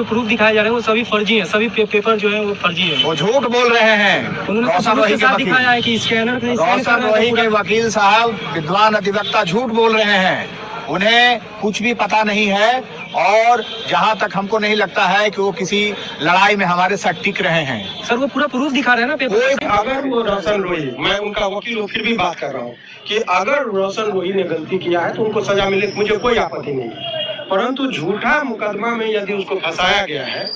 जो प्रूफ दिखाए जा रहे हैं वो सभी फर्जी हैं, सभी पेपर जो है वो फर्जी है। वो झूठ बोल रहे हैं। उन्होंने रोशन रोही के वकील, दिखाया है कि स्कैनर रोशन रोही के वकील साहब विद्वान अधिवक्ता झूठ बोल रहे हैं। उन्हें कुछ भी पता नहीं है और जहां तक हमको नहीं लगता है कि वो किसी लड़ाई में हमारे साथ टिक रहे हैं। सर वो पूरा प्रूफ दिखा रहे हैं ना पेपर। अगर वो रोशन रोही, मैं उनका वकील हूँ फिर भी बात कर रहा हूँ कि अगर रोशन रोही ने गलती किया है तो उनको सजा मिले, मुझे कोई आपत्ति नहीं है। परंतु झूठा मुकदमा में यदि उसको फंसाया गया है,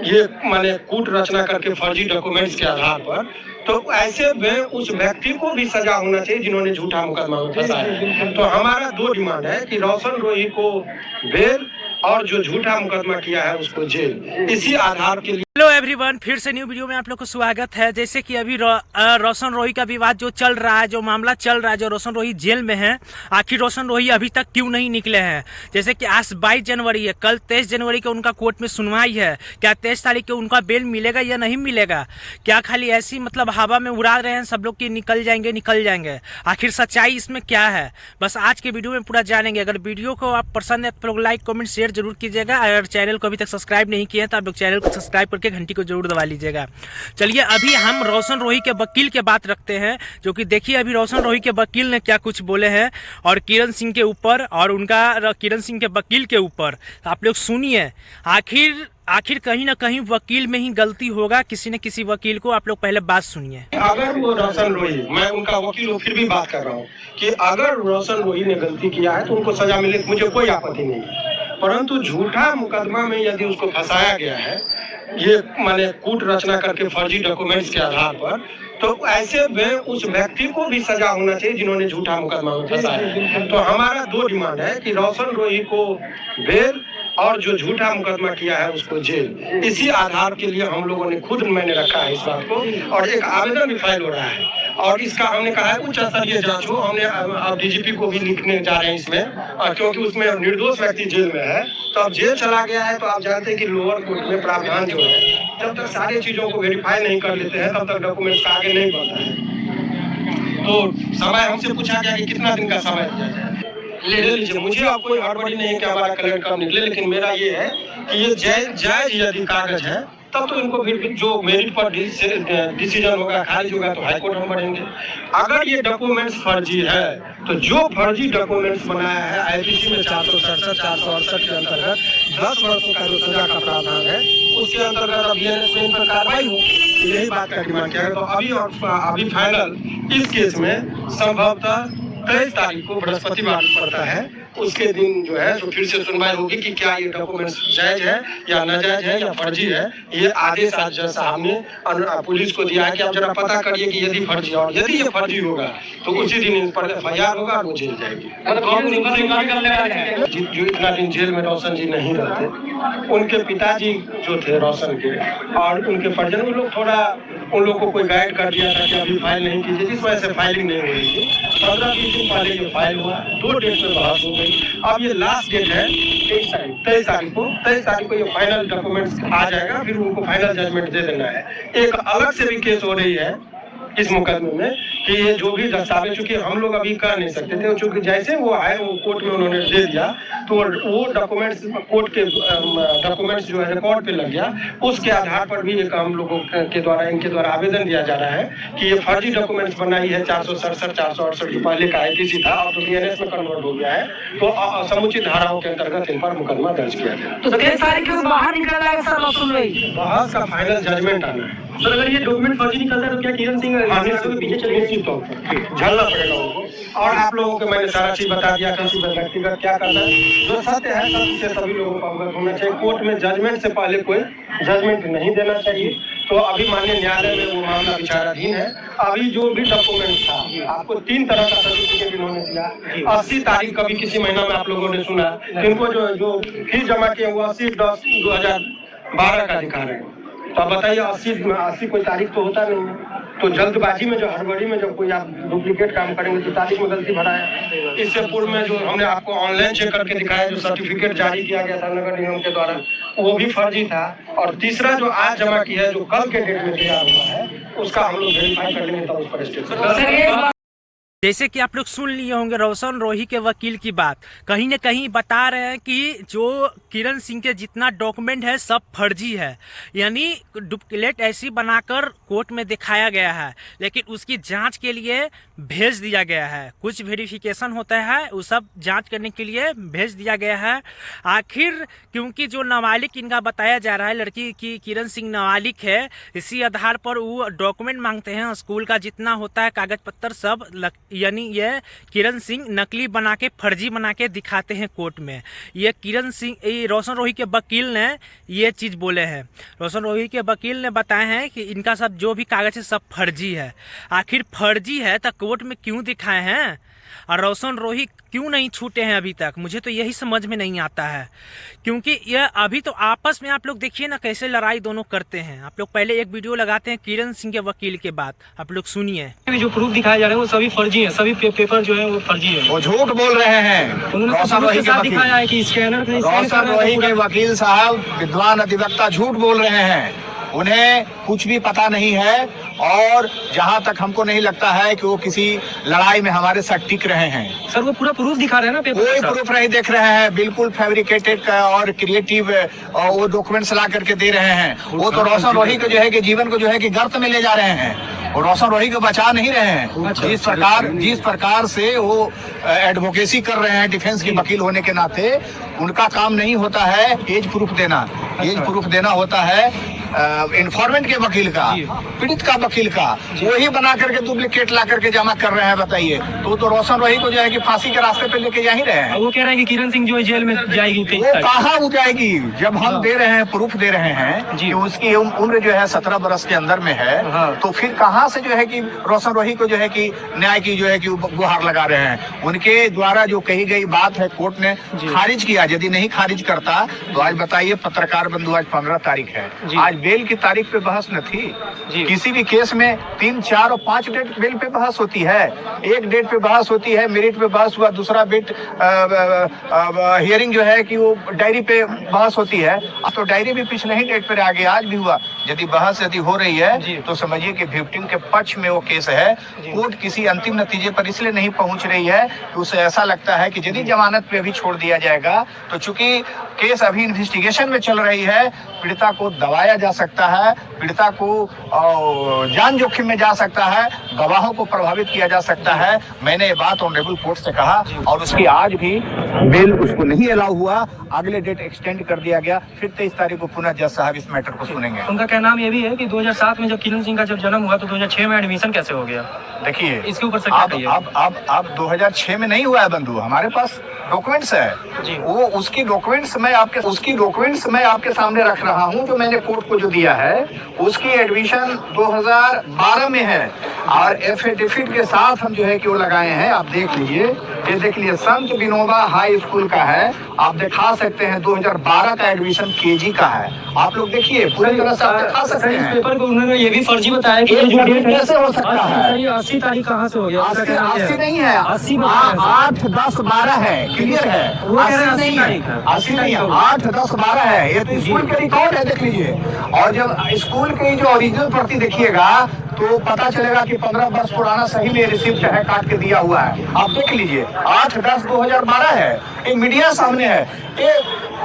ये माने कूट रचना करके फर्जी डॉक्यूमेंट्स के आधार पर, तो ऐसे में उस व्यक्ति को भी सजा होना चाहिए जिन्होंने झूठा मुकदमा में फंसाया। तो हमारा दो डिमांड है कि रोशन रोही को बेल और जो झूठा मुकदमा किया है उसको जेल, इसी आधार के लिए। हेलो एवरीवन, फिर से न्यू वीडियो में आप लोग को स्वागत है। जैसे कि अभी रोशन रोही का विवाद जो चल रहा है, जो मामला चल रहा है, जो रोशन रोही जेल में है, आखिर रोशन रोही अभी तक क्यों नहीं निकले हैं। जैसे कि आज 22 जनवरी है, कल 23 जनवरी को उनका कोर्ट में सुनवाई है। क्या 23 तारीख को उनका बेल मिलेगा या नहीं मिलेगा? क्या खाली ऐसी मतलब हवा में उड़ा रहे हैं सब लोग कि निकल जाएंगे? आखिर सच्चाई इसमें क्या है, बस आज के वीडियो में पूरा जानेंगे। अगर वीडियो को आप पसंद है तो लोग लाइक कमेंट शेयर जरूर कीजिएगा। अगर चैनल को अभी तक सब्सक्राइब नहीं किया है तो आप लोग चैनल को सब्सक्राइब करके घंटी को जरूर दबा लीजिएगा। चलिए अभी हम रोशन रोही के वकील के बात रखते हैं, जो कि देखिए अभी रोशन रोही के वकील ने क्या कुछ बोले हैं और किरण सिंह के ऊपर और उनका किरण सिंह के वकील के ऊपर आप लोग सुनिए। आखिर कहीं ना कहीं वकील में ही गलती होगा, किसी न किसी वकील को। आप लोग पहले बात सुनिए। अगर वो रोशन रोही, मैं उनका वकील हूँ फिर भी बात कर रहा हूँ कि अगर रोशन रोही ने गलती किया है तो उनको सजा मिले, मुझे कोई आपत्ति नहीं है। परंतु झूठा मुकदमा में यदि उसको फंसाया गया है, ये माने कूट रचना करके फर्जी डॉक्यूमेंट्स के आधार पर, तो ऐसे में उस व्यक्ति को भी सजा होना चाहिए जिन्होंने झूठा मुकदमा में फंसाया। तो हमारा दो डिमांड है कि रोशन रोही को बेल और जो झूठा मुकदमा किया है उसको जेल, इसी आधार के लिए हम लोगों ने खुद मैंने रखा है इस बात को, और एक आवेदन भी फाइल हो रहा है। और इसका हमने कहा है उच्च स्तरीय जांच हो। हमने अब डीजीपी को भी लिखने जा रहे हैं इसमें, क्योंकि उसमें निर्दोष व्यक्ति जेल में है। तो अब जेल चला गया है तो आप जानते हैं कि लोअर कोर्ट में प्रावधान जो है, जब तक सारी चीजों को वेरीफाई नहीं कर लेते हैं तब तक डॉक्यूमेंट्स आगे नहीं बढ़ता है। तो समय हमसे पूछा गया कि कितना दिन का समय दिया जाए, ले लीजिए। मुझे अब कोई हड़बड़ी नहीं है कि हमारा कलेक्ट कब निकले, लेकिन मेरा ये है कि ये जायज यदि कागज है तब तो इनको फिर जो मेरिट पर डिसीजन होगा, खारिज होगा तो हाईकोर्ट में बढ़ेंगे। अगर ये डॉक्यूमेंट्स फर्जी है तो जो फर्जी डॉक्यूमेंट्स बनाया है आईपीसी में 467 468 के अंतर्गत 10 वर्षों का जो सजा का प्रावधान है, उसके अंतर्गत अब इन पर कार्रवाई हो, यही बात का डिमांड किया है। तो अभी फाइनल इस केस में संभवतः 23 तारीख को बृहस्पतिवार पड़ता है, उसके दिन जो है तो फिर से सुनवाई होगी कि क्या ये डॉक्यूमेंट्स जायज है या नाजायज है या फर्जी है। ये आदेश आज जज साहब ने पुलिस को दिया है कि आप जरा पता करिए कि यदि फर्जी, और यदि ये फर्जी होगा तो उसी दिन इन पर FIR होगा और वो जेल जाएगी। जो इतना दिन जेल में रोशन जी नहीं रहते, उनके पिताजी जो थे रोशन के और उनके परिजन, उन लोग थोड़ा उन लोग को कोई गाइड कर दिया था कि अभी फाइल नहीं कीजिए, जिस वजह से फाइलिंग नहीं हो रही थी। 15-20 दिन पहले ये फाइल हुआ, 2 डेट में बहस हो गई। अब ये लास्ट डेट है 23 तारीख को ये फाइनल डॉक्यूमेंट्स आ जाएगा, फिर उनको फाइनल जजमेंट दे देना है। एक अलग से भी केस हो रही है इस मुकदमे में कि ये जो भी दस्तावेज, चूंकि हम लोग अभी कर नहीं सकते थे, चूंकि जैसे वो आए वो कोर्ट में उन्होंने दे दिया तो वो डॉक्यूमेंट्स कोर्ट के डॉक्यूमेंट्स जो है रिकॉर्ड पे लग गया। उसके आधार पर भी एक हम लोगों के द्वारा इनके द्वारा आवेदन दिया जा रहा है कि ये फर्जी डॉक्यूमेंट्स बनाई है 467 468 जो पहले का आईपीसी था और तो DNS में कन्वर्ट हो गया है, तो समुचित धाराओं के अंतर्गत इन पर मुकदमा दर्ज किया गया। तो 23 तारीख को बाहर निकल आएगा सर रोशन रोही, बहस का फाइनल जजमेंट आना है। सर अगर ये डॉक्यूमेंट फर्जी निकलता है तो क्या किरण सिंह पीछे चले झलना पड़ेगा उनको। और आप लोगों को मैंने सारा चीज बता दिया, किसी व्यक्तिगत क्या करना है, जो सत्य है सत्य से सभी लोगों को अवगत होना चाहिए। कोर्ट में जजमेंट से पहले कोई जजमेंट नहीं देना चाहिए। तो अभी माननीय न्यायालय में वो मामला विचाराधीन है। अभी जो भी डॉक्यूमेंट था, आपको 3 तरह का सर्टिफिकेट इन्होंने दिया। 80 तारीख कभी किसी महीना में आप लोगों ने सुना, इनको जो फीस जमा किए वो 80/10/2012 का दिखा रहे हैं। तो आप बताइए 80 कोई तारीख तो होता नहीं है। तो जल्दबाजी में जो हड़बड़ी में जब कोई आप डुप्लीकेट काम करेंगे तो तारीख में गलती भरा है। इससे पूर्व में जो हमने आपको ऑनलाइन चेक करके दिखाया, जो सर्टिफिकेट जारी किया गया था नगर निगम के द्वारा, वो भी फर्जी था। और तीसरा जो आज जमा किया है, जो कल के डेट में तैयार हुआ है, उसका हम लोग वेरीफाई कर लेंगे तब उस पर स्टेट जैसे कि आप लोग सुन लिए होंगे रोशन रोही के वकील की बात, कहीं न कहीं बता रहे हैं कि जो किरण सिंह के जितना डॉक्यूमेंट है सब फर्जी है, यानी डुप्लीकेट ऐसी बनाकर कोर्ट में दिखाया गया है, लेकिन उसकी जांच के लिए भेज दिया गया है। कुछ वेरिफिकेशन होता है, वो सब जांच करने के लिए भेज दिया गया है। आखिर क्योंकि जो नाबालिग इनका बताया जा रहा है, लड़की की किरण सिंह नाबालिग है, इसी आधार पर वो डॉक्यूमेंट मांगते हैं, स्कूल का जितना होता है कागज पत्तर सब, यानी ये किरण सिंह नकली बना के फर्जी बना के दिखाते हैं कोर्ट में। ये किरण सिंह रोशन रोही के वकील ने ये चीज़ बोले हैं। रोशन रोही के वकील ने बताए हैं कि इनका सब जो भी कागज है सब फर्जी है। आखिर फर्जी है तो कोर्ट में क्यों दिखाए हैं, और रोशन रोही क्यों नहीं छूटे हैं अभी तक, मुझे तो यही समझ में नहीं आता है। क्योंकि यह अभी तो आपस में आप लोग देखिए ना कैसे लड़ाई दोनों करते हैं। आप लोग पहले एक वीडियो लगाते हैं किरण सिंह के वकील के बाद, आप लोग सुनिए। जो प्रूफ दिखाए जा रहे हैं वो सभी फर्जी है, सभी पेपर जो है वो फर्जी है। वो झूठ बोल रहे हैं। उन्होंने रोशन रोही के वकील, दिखाया है कि स्कैनर रोशन रोही के वकील साहब विद्वान अधिवक्ता झूठ बोल रहे हैं। उन्हें कुछ भी पता नहीं है, और जहां तक हमको नहीं लगता है कि वो किसी लड़ाई में हमारे साथ टिक रहे हैं। सर वो पूरा प्रूफ दिखा रहे हैं ना पेपर, कोई प्रूफ नहीं देख रहे हैं, बिल्कुल फैब्रिकेटेड और क्रिएटिव वो डॉक्यूमेंट्स ला करके दे रहे हैं। वो तो रोशन रोही को जो है कि जीवन को जो है कि गर्त में ले जा रहे हैं, और रोशन रोही को बचा नहीं रहे हैं। जिस प्रकार से वो एडवोकेसी कर रहे हैं डिफेंस के वकील होने के नाते, उनका काम नहीं होता है एज प्रूफ देना। एज प्रूफ देना होता है इन्फॉर्मेंट के वकील का, पीड़ित का वकील का। वही बना करके डुप्लीकेट ला करके जमा कर रहे हैं। बताइए, तो रोशन रोही को जो है कि फांसी के रास्ते पे लेके जा ही रहे हैं। वो कह रहे हैं कि किरण सिंह जो है जेल में जाएगी। वो कहाँ हो जाएगी, जब हम दे रहे हैं, प्रूफ दे रहे हैं कि उसकी उम्र जो है 17 बरस के अंदर में है, तो फिर कहाँ से जो है कि रोशन रोही को जो है कि न्याय की जो है कि गुहार लगा रहे हैं। उनके द्वारा जो कही गई बात है कोर्ट ने खारिज किया। यदि नहीं खारिज करता तो आज बताइए, पत्रकार बंधु, आज 15 तारीख है, आज बेल की तारीख पे बहस न थी। किसी भी केस में 3, 4 और 5 डेट बेल पे बहस होती है। एक डेट पे बहस होती है, मेरिट पे बहस हुआ, दूसरा डेट हियरिंग जो है कि वो डायरी पे बहस होती है। अब तो डायरी भी पिछले ही डेट पे आ गई, आज भी हुआ। यदि बहस यदि हो रही है तो समझिए कि विक्टिम के पक्ष में वो केस है। कोर्ट किसी अंतिम नतीजे पर इसलिए नहीं पहुंच रही है कि उसे ऐसा लगता है कि यदि जमानत पे अभी छोड़ दिया जाएगा तो चूंकि केस अभी इन्वेस्टिगेशन में चल रही है, पीड़िता को दबाया जा सकता है, पीड़िता को जान जोखिम में जा सकता है, गवाहों को प्रभावित किया जा सकता है। मैंने ये बात ऑनरेबल कोर्ट से कहा, और उसकी आज भी बेल उसको नहीं अलाउ हुआ, अगले डेट एक्सटेंड कर दिया गया। फिर 23 तारीख को पुनः जज साहब इस मैटर को सुनेंगे। उनका कहना ये भी है कि 2007 में जब किरण सिंह का जब जन्म हुआ तो 2006 में एडमिशन कैसे हो गया। देखिए, इसके ऊपर से अब 2006 में नहीं हुआ है बंधु, हमारे पास डॉक्यूमेंट्स है जी। वो उसकी डॉक्यूमेंट्स मैं आपके सामने रख रहा हूँ, जो मैंने कोर्ट को जो दिया है। उसकी एडमिशन 2012 में है, और एफिडेविट के साथ हम जो है कि वो लगाए हैं। आप देख लीजिए, ये देख लीजिए, संत विनोबा हाई स्कूल का है, आप दिखा सकते हैं। 2012 का एडमिशन केजी का है, आप लोग देखिए, पूरी तरह से आप दिखा सकते हैं। इस पेपर को उन्होंने ये भी फर्जी बताया कि कैसे हो सकता है। 80 तारीख कहाँ से हो गया। 80 नहीं है, 80 8, 10, 12 है, क्लियर है। 80 नहीं है, 80 नहीं है, 8, 10, 12 है। ये तो स्कूल के रिकॉर्ड है, देख लीजिए। और जब स्कूल की जो ओरिजिनल प्रति देखिएगा तो पता चलेगा कि 15 वर्ष पुराना सही में रिसिप्ट है, काट के दिया हुआ है। आप देख लीजिए, 8/10/2012 है। ये मीडिया सामने है। ये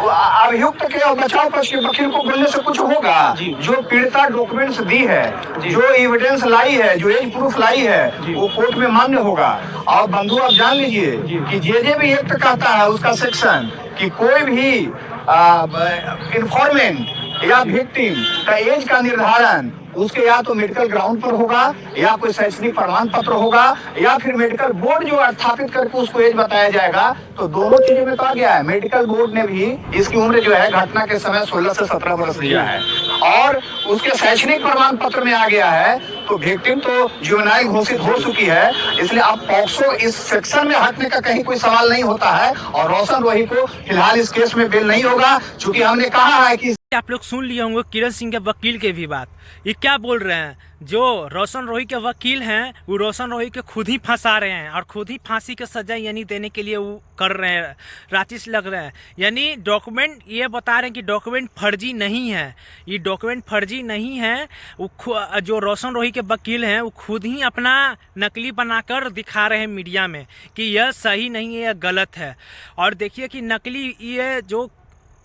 अभियुक्त के और बचाव पक्ष के वकील को बोलने से कुछ होगा। जो पीड़िता डॉक्यूमेंट्स दी है, जो एविडेंस लाई है, जो एज प्रूफ लाई है, वो कोर्ट में मान्य होगा। और बंधु, आप जान लीजिए कि जे भी एक्ट कहता है उसका सेक्शन कि कोई भी इन्फॉर्मेंट या विक्टिम का एज का निर्धारण उसके या तो मेडिकल ग्राउंड पर होगा, या कोई शैक्षणिक प्रमाण पत्र होगा, या फिर मेडिकल बोर्ड जो स्थापित करके उसको एज बताया जाएगा। तो दोनों चीजों में कहा गया है। मेडिकल बोर्ड ने भी इसकी उम्र जो है घटना के समय 16 से 17 वर्ष दिया है, और उसके शैक्षणिक प्रमाण पत्र में आ गया है। तो विक्टिम तो जुवेनाइल घोषित हो चुकी है, इसलिए अब पॉक्सो इस सेक्शन में हटने का कहीं कोई सवाल नहीं होता है। और रोशन रोही को फिलहाल इस केस में बेल नहीं होगा, चूंकि हमने कहा है कि कि आप लोग सुन लिए होंगे किरण सिंह के वकील के भी बात। ये क्या बोल रहे हैं, जो रोशन रोही के वकील हैं वो रोशन रोही के खुद ही फंसा रहे हैं और खुद ही फांसी की सजा यानी देने के लिए वो कर रहे हैं, राचिस लग रहे हैं। यानी डॉक्यूमेंट ये बता रहे हैं कि डॉक्यूमेंट फर्जी नहीं है, ये डॉक्यूमेंट फर्जी नहीं है। वो जो रोशन रोही के वकील हैं वो खुद ही अपना नकली बनाकर दिखा रहे हैं मीडिया में कि यह सही नहीं है, यह गलत है। और देखिए कि नकली ये जो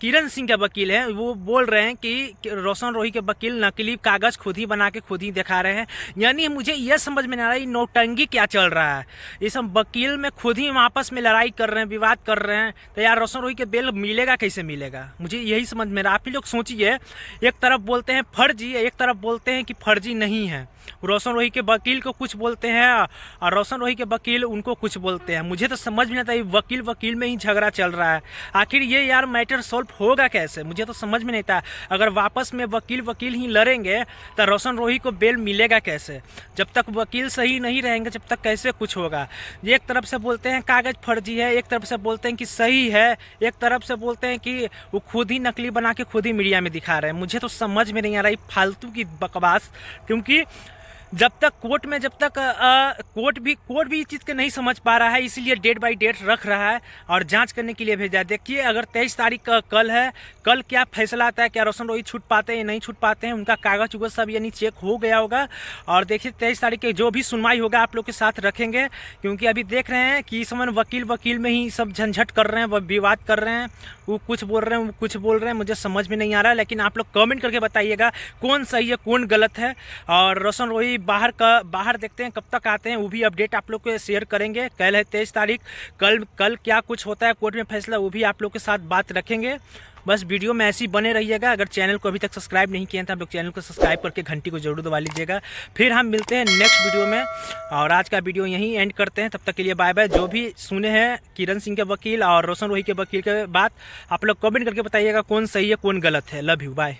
किरण सिंह के वकील हैं वो बोल रहे हैं कि रोशन रोही के वकील नकली कागज़ खुद ही बना के खुद ही दिखा रहे हैं। यानी मुझे यह समझ में नहीं आ रहा है नौटंकी क्या चल रहा है। ये सब वकील में खुद ही आपस में लड़ाई कर रहे हैं, विवाद कर रहे हैं, तो यार रोशन रोही के बेल मिलेगा कैसे मिलेगा, मुझे यही समझ में रहा। आप ही लोग सोचिए, एक तरफ बोलते हैं फर्जी, एक तरफ बोलते हैं कि फर्जी नहीं है। रोशन रोही के वकील को कुछ बोलते हैं और रोशन रोही के वकील उनको कुछ बोलते हैं। मुझे तो समझ में नहीं आता, वकील वकील में ही झगड़ा चल रहा है। आखिर ये यार मैटर सॉल्व होगा कैसे, मुझे तो समझ में नहीं आता। अगर वापस में वकील वकील ही लड़ेंगे तो रोशन रोही को बेल मिलेगा कैसे? जब तक वकील सही नहीं रहेंगे जब तक कैसे कुछ होगा? एक तरफ से बोलते हैं कागज़ फर्जी है, एक तरफ से बोलते हैं कि सही है, एक तरफ से बोलते हैं कि वो खुद ही नकली बना के खुद ही मीडिया में दिखा रहे हैं। मुझे तो समझ में नहीं आ रहा, ये फालतू की बकवास। क्योंकि जब तक कोर्ट में जब तक कोर्ट भी इस चीज़ के नहीं समझ पा रहा है, इसीलिए डेट बाय डेट रख रहा है और जांच करने के लिए भेजा है। देखिए अगर 23 तारीख का कल है, कल क्या फैसला आता है, क्या रोशन रोही छूट पाते हैं या नहीं छूट पाते हैं, उनका कागज उगज सब यानी चेक हो गया होगा। और देखिए 23 तारीख के जो भी सुनवाई होगा आप लोग के साथ रखेंगे। क्योंकि अभी देख रहे हैं कि इस समय वकील में ही सब झंझट कर रहे हैं, वह विवाद कर रहे हैं, वो कुछ बोल रहे हैं वो कुछ बोल रहे हैं, मुझे समझ में नहीं आ रहा है। लेकिन आप लोग कमेंट करके बताइएगा कौन सही है कौन गलत है। और रोशन रोही बाहर देखते हैं कब तक आते हैं, वो भी अपडेट आप लोग को शेयर करेंगे। कल है 23 तारीख, कल क्या कुछ होता है कोर्ट में फैसला, वो भी आप लोग के साथ बात रखेंगे। बस वीडियो में ऐसे ही बने रहिएगा। अगर चैनल को अभी तक सब्सक्राइब नहीं किया तो आप लोग चैनल को सब्सक्राइब करके घंटी को जरूर दबा लीजिएगा। फिर हम मिलते हैं नेक्स्ट वीडियो में और आज का वीडियो यहीं एंड करते हैं। तब तक के लिए बाय बाय। जो भी सुने हैं किरण सिंह के वकील और रोशन रोही के वकील के बात, आप लोग कमेंट करके बताइएगा कौन सही है कौन गलत है। Love you, bye.